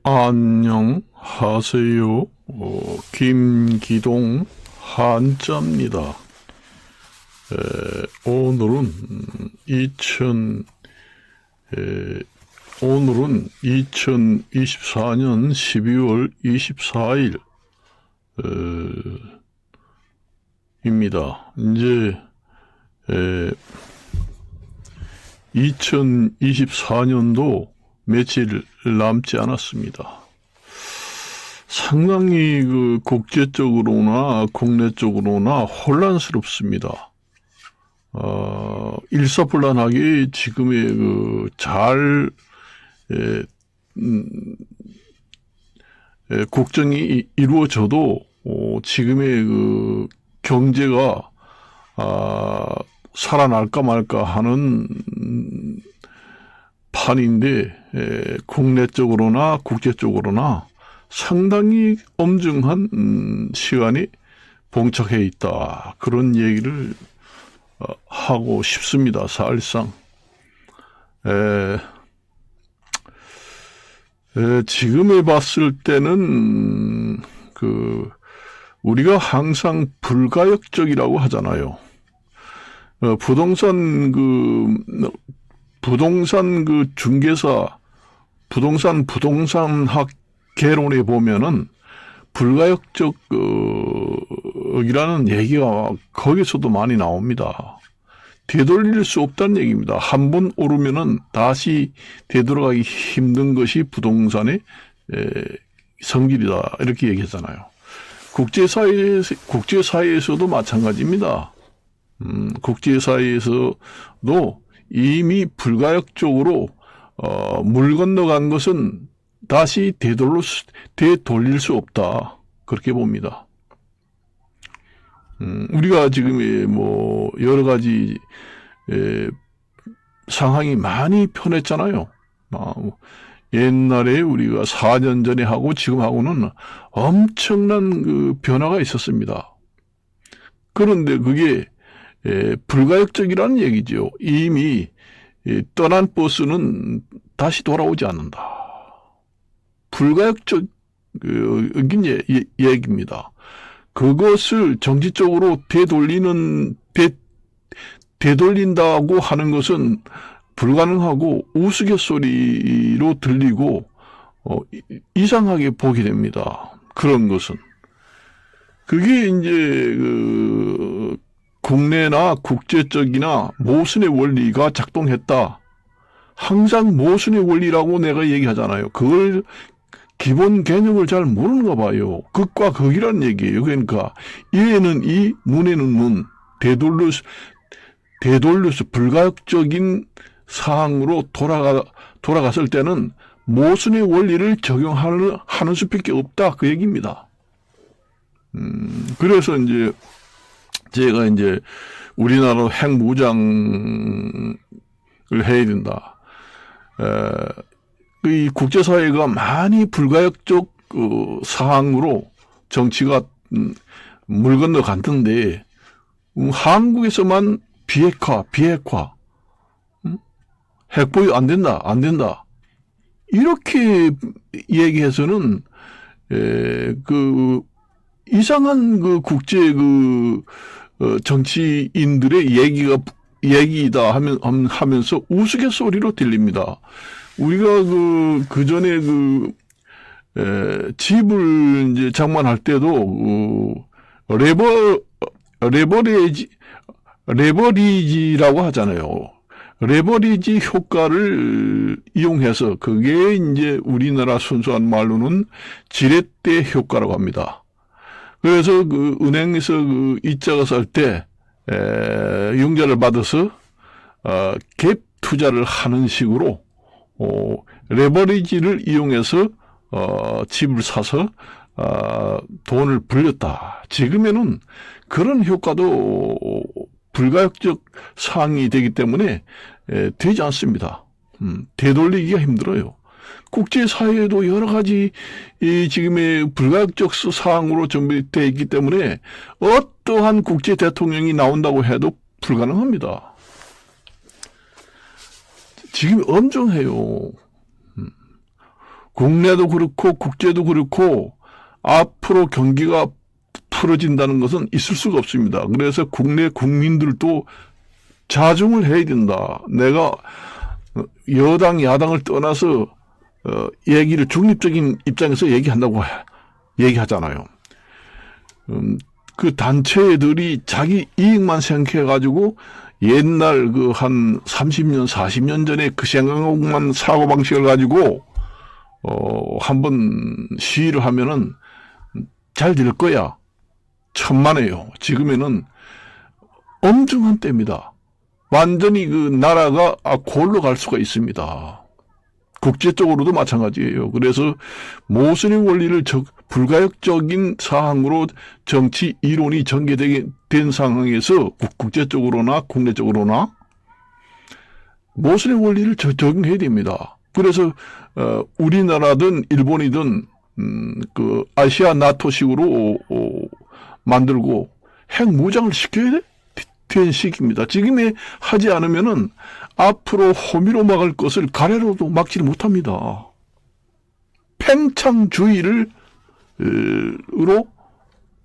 안녕하세요. 김기동 한자입니다. 오늘은 2024년 12월 24일 입니다. 이제 2024년도 며칠 남지 않았습니다. 상당히 국제적으로나 국내적으로나 혼란스럽습니다. 일사불란하게 지금의 국정이 이루어져도 지금의 경제가 살아날까 말까 하는 판인데 국내적으로나 국제적으로나 상당히 엄중한 시간이 봉착해 있다. 그런 얘기를 하고 싶습니다. 사실상 지금에 봤을 때는 우리가 항상 불가역적이라고 하잖아요. 부동산 중개사, 부동산학 개론에 보면은 불가역적이라는 얘기가 거기서도 많이 나옵니다. 되돌릴 수 없다는 얘기입니다. 한 번 오르면은 다시 되돌아가기 힘든 것이 부동산의 성질이다. 이렇게 얘기하잖아요. 국제사회에서도 마찬가지입니다. 국제사회에서도 이미 불가역적으로 물 건너간 것은 다시 되돌릴 수 없다. 그렇게 봅니다. 우리가 지금 여러 가지 상황이 많이 변했잖아요. 옛날에 우리가 4년 전에 하고 지금하고는 엄청난 변화가 있었습니다. 그런데 그게 불가역적이라는 얘기죠. 이미 떠난 버스는 다시 돌아오지 않는다. 불가역적인 얘기입니다. 그것을 정치적으로 되돌린다고 하는 것은 불가능하고 우스갯소리로 들리고 이상하게 보게 됩니다. 그런 것은. 그게 이제 국내나 국제적이나 모순의 원리가 작동했다. 항상 모순의 원리라고 내가 얘기하잖아요. 그걸 기본 개념을 잘 모르는가 봐요. 극과 극이란 얘기예요. 그러니까 이에는 이, 문에는 문, 되돌려서 불가역적인 사항으로 돌아갔을 때는 모순의 원리를 적용하는 수밖에 없다. 그 얘기입니다. 그래서 이제 제가 우리나라 핵무장을 해야 된다. 이 국제사회가 많이 불가역적 사항으로 정치가 물 건너갔던데 한국에서만 비핵화, 핵보유 안 된다. 이렇게 얘기해서는 이상한 국제 정치인들의 얘기다 하면서 우스갯소리로 들립니다. 우리가 그전에 집을 이제 장만할 때도 레버리지라고 하잖아요. 레버리지 효과를 이용해서 그게 이제 우리나라 순수한 말로는 지렛대 효과라고 합니다. 그래서 은행에서 이자가 살 때 융자를 받아서 갭 투자를 하는 식으로 레버리지를 이용해서 집을 사서 돈을 불렸다. 지금에는 그런 효과도 불가역적 사항이 되기 때문에 되지 않습니다. 되돌리기가 힘들어요. 국제사회에도 여러 가지 지금의 불가역적 사항으로 준비되어 있기 때문에 어떠한 국제 대통령이 나온다고 해도 불가능합니다. 지금 엄중해요. 국내도 그렇고 국제도 그렇고 앞으로 경기가 풀어진다는 것은 있을 수가 없습니다. 그래서 국내 국민들도 자중을 해야 된다. 내가 여당 야당을 떠나서 얘기를 중립적인 입장에서 얘기하잖아요. 그 단체들이 자기 이익만 생각해가지고 옛날 그 한 30년, 40년 전에 그 생각만 사고방식을 가지고 한번 시위를 하면은 잘 될 거야. 천만에요. 지금에는 엄중한 때입니다. 완전히 그 나라가 골로 갈 수가 있습니다. 국제적으로도 마찬가지예요. 그래서 모순의 원리를 불가역적인 사항으로 정치 이론이 전개된 상황에서 국제적으로나 국내적으로나 모순의 원리를 적용해야 됩니다. 그래서 우리나라든 일본이든 그 아시아 나토식으로 만들고 핵무장을 시켜야 된 시기입니다. 지금에 하지 않으면은 앞으로 호미로 막을 것을 가래로도 막지를 못합니다. 팽창주의로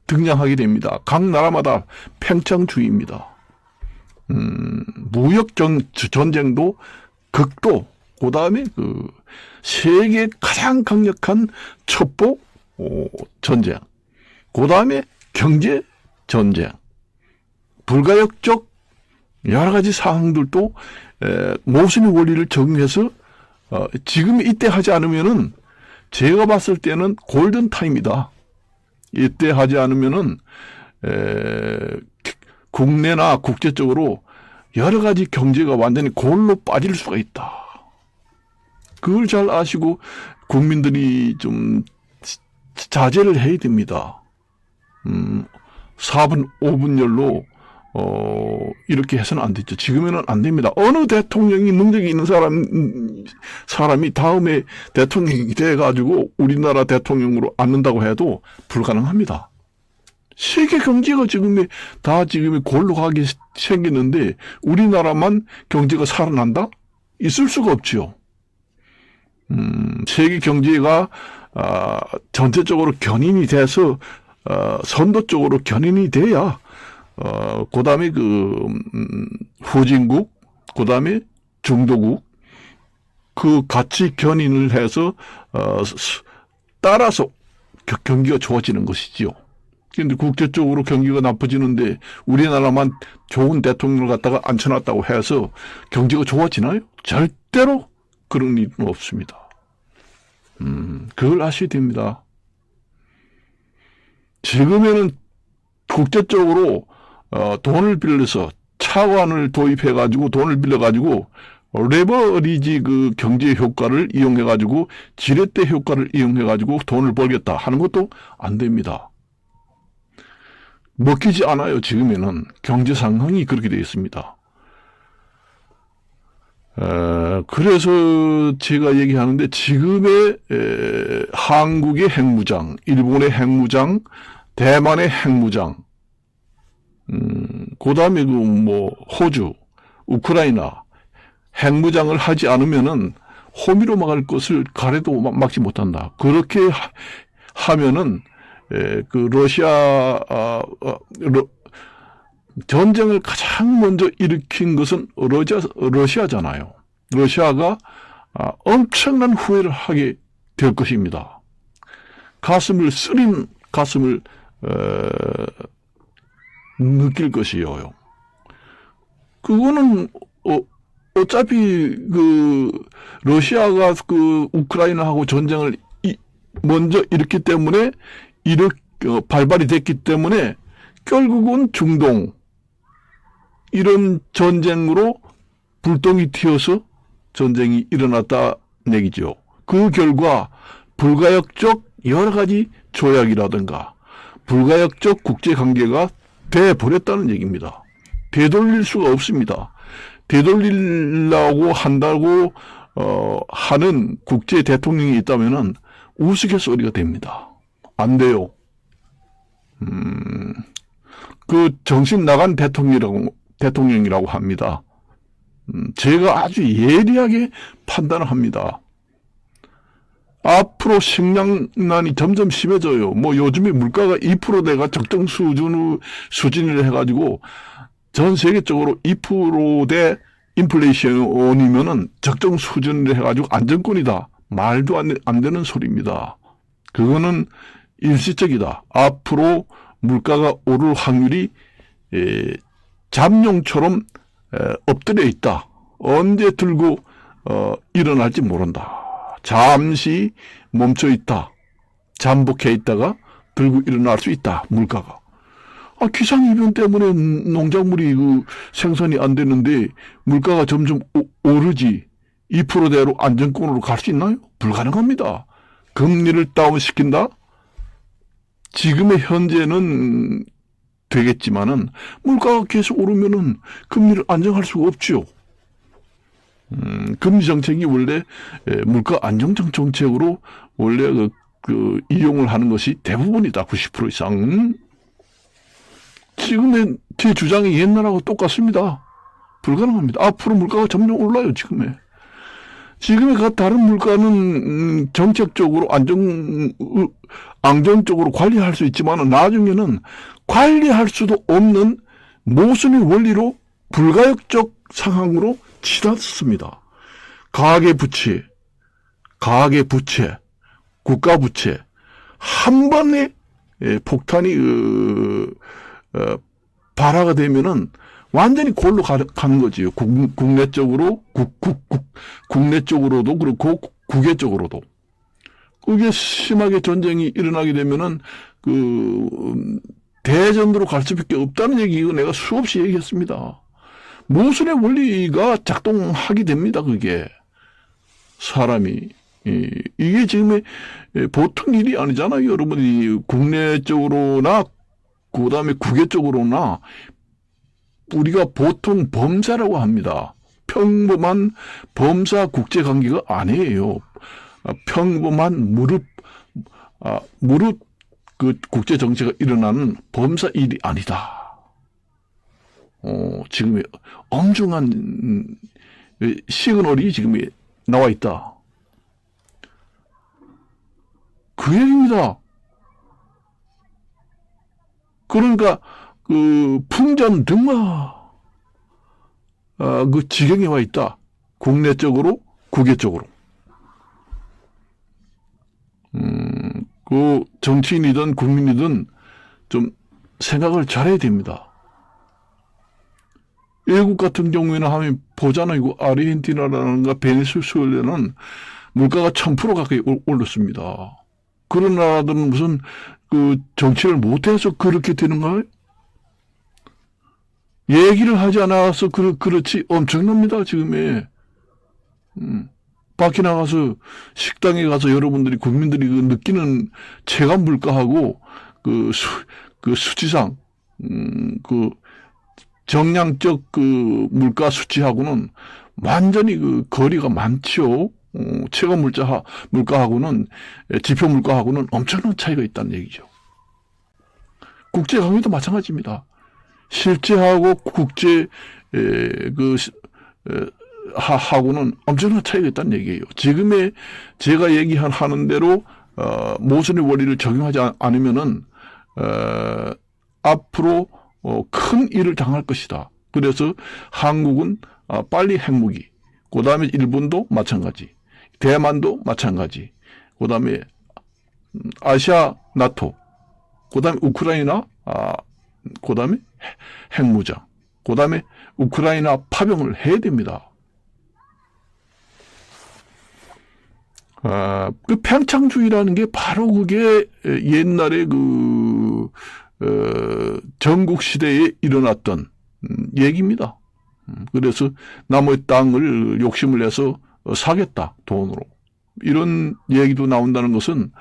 등장하게 됩니다. 각 나라마다 팽창주의입니다. 무역 전쟁도 극도, 그 다음에 그 세계 가장 강력한 첩보 전쟁, 그 다음에 경제 전쟁, 불가역적 여러 가지 사항들도 모순의 원리를 적용해서 지금 이때 하지 않으면은 제가 봤을 때는 골든 타임이다. 이때 하지 않으면은 국내나 국제적으로 여러 가지 경제가 완전히 골로 빠질 수가 있다. 그걸 잘 아시고 국민들이 좀 자제를 해야 됩니다. 4분, 5분열로 이렇게 해서는 안 되죠. 지금에는 안 됩니다. 어느 대통령이 능력이 있는 사람이 다음에 대통령이 돼가지고 우리나라 대통령으로 앉는다고 해도 불가능합니다. 세계 경제가 지금에 골로 가게 생기는데 우리나라만 경제가 살아난다? 있을 수가 없죠. 세계 경제가 전체적으로 견인이 돼서 선도 쪽으로 견인이 돼야 그 다음에 후진국, 그 다음에 중도국, 그 같이 견인을 해서, 따라서 경기가 좋아지는 것이지요. 근데 국제적으로 경기가 나빠지는데 우리나라만 좋은 대통령을 갖다가 앉혀놨다고 해서 경제가 좋아지나요? 절대로 그런 일은 없습니다. 그걸 아셔야 됩니다. 지금에는 국제적으로 돈을 빌려서 차관을 도입해가지고 돈을 빌려가지고 레버리지 그 경제 효과를 이용해가지고 지렛대 효과를 이용해가지고 돈을 벌겠다 하는 것도 안 됩니다. 먹히지 않아요. 지금에는 경제 상황이 그렇게 되어 있습니다. 그래서 제가 얘기하는데 지금의 한국의 핵무장, 일본의 핵무장, 대만의 핵무장, 그 다음에 호주, 우크라이나 핵무장을 하지 않으면은 호미로 막을 것을 가래도 막지 못한다. 그렇게 하면은 그 전쟁을 가장 먼저 일으킨 것은 러시아잖아요. 러시아가 엄청난 후회를 하게 될 것입니다. 쓰린 가슴을 느낄 것이에요. 그거는 어차피 러시아가 우크라이나하고 전쟁을 먼저 일으켰기 때문에 발발이 됐기 때문에 결국은 중동 이런 전쟁으로 불똥이 튀어서 전쟁이 일어났다는 얘기죠. 그 결과 불가역적 여러 가지 조약이라든가 불가역적 국제관계가 돼버렸다는 얘기입니다. 되돌릴 수가 없습니다. 되돌리려고 한다고 하는 국제 대통령이 있다면은 우스갯소리가 됩니다. 안 돼요. 그 정신 나간 대통령이라고 합니다. 제가 아주 예리하게 판단을 합니다. 앞으로 식량난이 점점 심해져요. 뭐 요즘에 물가가 2%대가 적정 수준을 해가지고 전 세계적으로 2%대 인플레이션이면은 적정 수준을 해가지고 안정권이다. 말도 안 되는 소리입니다. 그거는 일시적이다. 앞으로 물가가 오를 확률이 잠룡처럼 엎드려 있다. 언제 들고 일어날지 모른다. 잠시 멈춰 있다. 잠복해 있다가 들고 일어날 수 있다. 물가가. 기상이변 때문에 농작물이 생산이 안 되는데 물가가 점점 오르지 2%대로 안정권으로 갈 수 있나요? 불가능합니다. 금리를 다운시킨다? 지금의 현재는 되겠지만은 물가가 계속 오르면은 금리를 안정할 수가 없지요. 금리 정책이 원래 물가 안정적 정책으로 원래 이용을 하는 것이 대부분이다. 90% 이상. 지금의 제 주장이 옛날하고 똑같습니다. 불가능합니다. 앞으로 물가가 점점 올라요. 지금의 다른 물가는 정책적으로 안정적으로 관리할 수 있지만 가나중에는 관리할 수도 없는 모순의 원리로 불가역적 상황으로 치닫습니다. 가계부채, 국가부채 한 번에 폭탄이 발화가 되면은 완전히 골로 가는 거지요. 국내적으로 국내적으로도 그렇고 국외적으로도. 그게 심하게 전쟁이 일어나게 되면은 대전으로 갈 수밖에 없다는 얘기고 내가 수없이 얘기했습니다. 모순의 원리가 작동하게 됩니다. 그게 사람이 이게 지금 보통 일이 아니잖아요. 여러분이 국내적으로나 그다음에 국외적으로나 우리가 보통 범사라고 합니다. 평범한 범사 국제관계가 아니에요. 평범한 무릎 국제 정세가 일어나는 범사 일이 아니다. 지금 엄중한 시그널이 지금 나와 있다. 그 얘기입니다. 그러니까 풍전등화 지경에 와 있다. 국내적으로 국외적으로. 정치인이든 국민이든 좀 생각을 잘해야 됩니다. 외국 같은 경우에는 하면 보잖아요. 아르헨티나라든가 베네수엘라는 물가가 1000% 가까이 올랐습니다. 그런 나라들은 무슨 정치를 못해서 그렇게 되는가요? 얘기를 하지 않아서 그렇지 엄청납니다. 지금에 밖에 나가서 식당에 가서 여러분들이 국민들이 느끼는 체감 물가하고 수치상 정량적 물가 수치하고는 완전히 거리가 많죠. 체감 물가하고는 지표 물가하고는 엄청난 차이가 있다는 얘기죠. 국제 관계도 마찬가지입니다. 실제하고 국제 하고는 엄청난 차이가 있다는 얘기예요. 지금의 제가 얘기하는 대로 모순의 원리를 적용하지 않으면은 앞으로 큰 일을 당할 것이다. 그래서 한국은 빨리 핵무기, 그 다음에 일본도 마찬가지, 대만도 마찬가지, 그 다음에 아시아 나토, 그 다음에 우크라이나, 그 다음에 핵무장, 그 다음에 우크라이나 파병을 해야 됩니다. 평창주의라는 게 바로 그게 옛날에 전국 시대에 일어났던 얘기입니다. 그래서 남의 땅을 욕심을 내서 사겠다, 돈으로. 이런 얘기도 나온다는 것은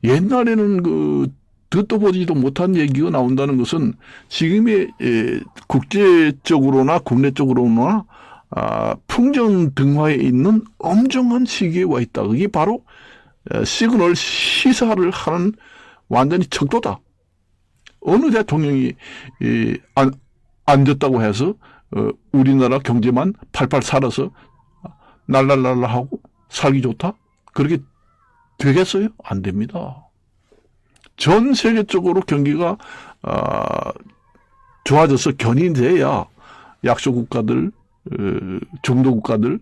옛날에는 듣도 보지도 못한 얘기가 나온다는 것은 지금의 국제적으로나 국내적으로나 풍전 등화에 있는 엄정한 시기에 와 있다. 그게 바로 시그널 시사를 하는 완전히 척도다. 어느 대통령이 앉았다고 해서 우리나라 경제만 팔팔 살아서 날랄랄라 하고 살기 좋다? 그렇게 되겠어요? 안 됩니다. 전 세계적으로 경기가 좋아져서 견인돼야 약소 국가들, 중도 국가들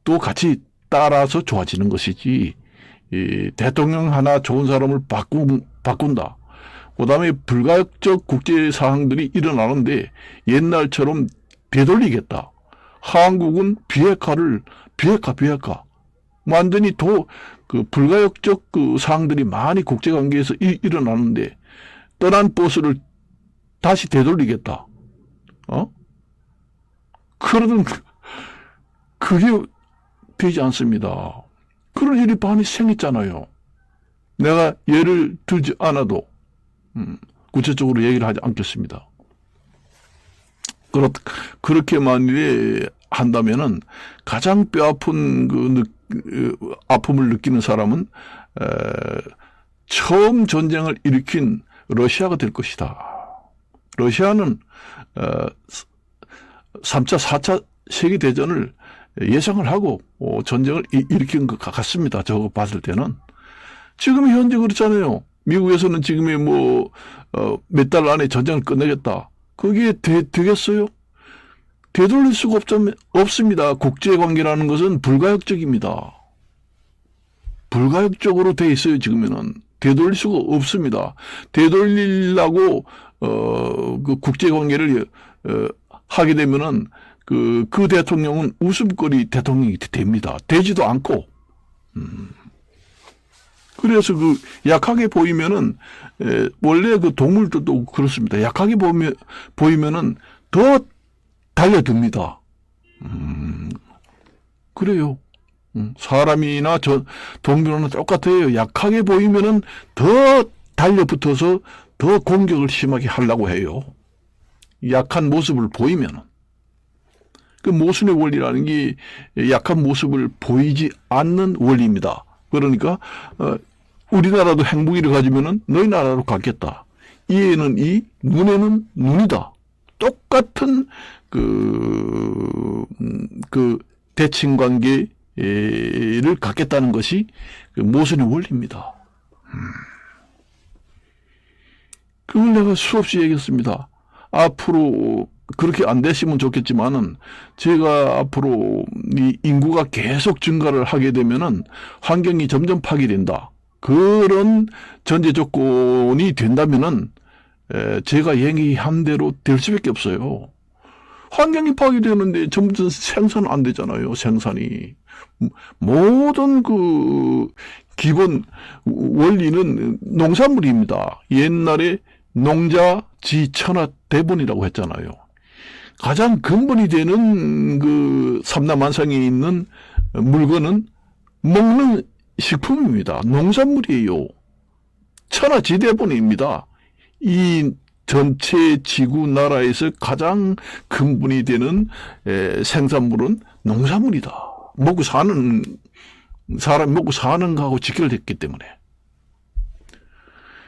또 같이 따라서 좋아지는 것이지, 이 대통령 하나 좋은 사람을 바꾼다. 그 다음에 불가역적 국제 사항들이 일어나는데 옛날처럼 되돌리겠다. 한국은 비핵화 완전히 그 불가역적 그 사항들이 많이 국제관계에서 일어나는데 떠난 버스를 다시 되돌리겠다. 그러던 그게 되지 않습니다. 그런 일이 많이 생겼잖아요. 내가 예를 들지 않아도 구체적으로 얘기를 하지 않겠습니다. 그렇게 만일에 한다면은 가장 뼈아픈 아픔을 느끼는 사람은 처음 전쟁을 일으킨 러시아가 될 것이다. 러시아는 3차, 4차 세계대전을 예상을 하고 전쟁을 일으킨 것 같습니다. 저거 봤을 때는. 지금 현재 그렇잖아요. 미국에서는 지금의 몇 달 안에 전쟁을 끝내겠다. 그게 되겠어요? 되돌릴 수가 없습니다. 국제관계라는 것은 불가역적입니다. 불가역적으로 돼 있어요. 지금에는. 되돌릴 수가 없습니다. 되돌리려고 그 국제관계를 하게 되면은 그 대통령은 웃음거리 대통령이 됩니다. 되지도 않고. 그래서 약하게 보이면은 원래 그 동물들도 그렇습니다. 약하게 보이면은 더 달려듭니다. 그래요. 사람이나 동물은 똑같아요. 약하게 보이면은 더 달려붙어서 더 공격을 심하게 하려고 해요. 약한 모습을 보이면은. 그 모순의 원리라는 게 약한 모습을 보이지 않는 원리입니다. 그러니까 우리나라도 행복이를 가지면은 너희 나라로 갔겠다. 이에는 이, 눈에는 눈이다. 똑같은 그 대칭 관계를 갖겠다는 것이 그 모순의 원리입니다. 그걸 내가 수없이 얘기했습니다. 앞으로 그렇게 안 됐으면 좋겠지만은 제가 앞으로 이 인구가 계속 증가를 하게 되면은 환경이 점점 파괴된다. 그런 전제 조건이 된다면은 제가 얘기한 대로 될 수밖에 없어요. 환경이 파괴되는데 전부 생산 안 되잖아요. 생산이. 모든 그 기본 원리는 농산물입니다. 옛날에 농자 지천하 대본이라고 했잖아요. 가장 근본이 되는 그 삼라만상에 있는 물건은 먹는 식품입니다. 농산물이에요. 천하지대본입니다. 이 전체 지구 나라에서 가장 근본이 되는 생산물은 농산물이다. 사람이 먹고 사는 거하고 직결됐기 때문에.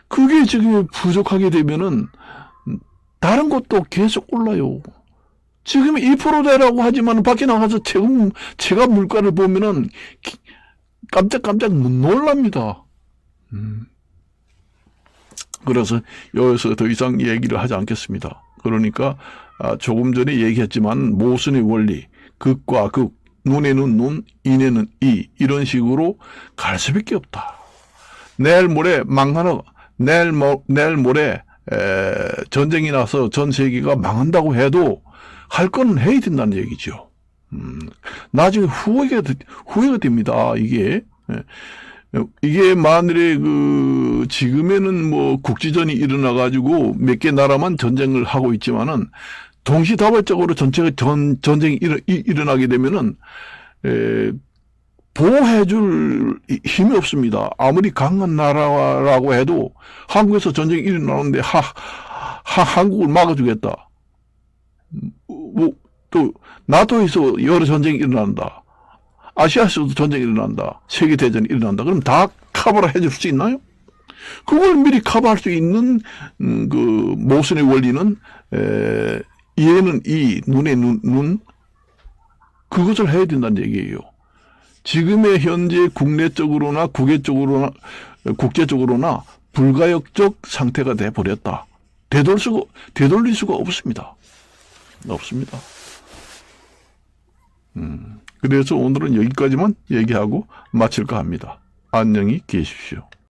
그게 지금 부족하게 되면은 다른 것도 계속 올라요. 지금 2%대라고 하지만 밖에 나가서 체감 물가를 보면은 깜짝깜짝 놀랍니다. 그래서 여기서 더 이상 얘기를 하지 않겠습니다. 그러니까 조금 전에 얘기했지만 모순의 원리, 극과 극, 눈에는 눈, 인에는 이, 이런 식으로 갈 수밖에 없다. 내일 모레 전쟁이 나서 전 세계가 망한다고 해도 할 거는 해야 된다는 얘기죠. 나중에 후회가 됩니다. 이게 만일에 지금에는 국지전이 일어나가지고 몇 개 나라만 전쟁을 하고 있지만은 동시다발적으로 전체가 전쟁이 일어나게 되면은 보호해줄 힘이 없습니다. 아무리 강한 나라라고 해도 한국에서 전쟁이 일어나는데 한국을 막아주겠다. 또 나토에서 여러 전쟁이 일어난다. 아시아에서도 전쟁이 일어난다. 세계대전이 일어난다. 그럼 다 커버를 해줄 수 있나요? 그걸 미리 커버할 수 있는 그 모순의 원리는 이에는 이, 눈에 눈 그것을 해야 된다는 얘기예요. 지금의 현재 국내적으로나 국제적으로나 불가역적 상태가 돼 버렸다. 되돌릴 수가 없습니다. 없습니다. 그래서 오늘은 여기까지만 얘기하고 마칠까 합니다. 안녕히 계십시오.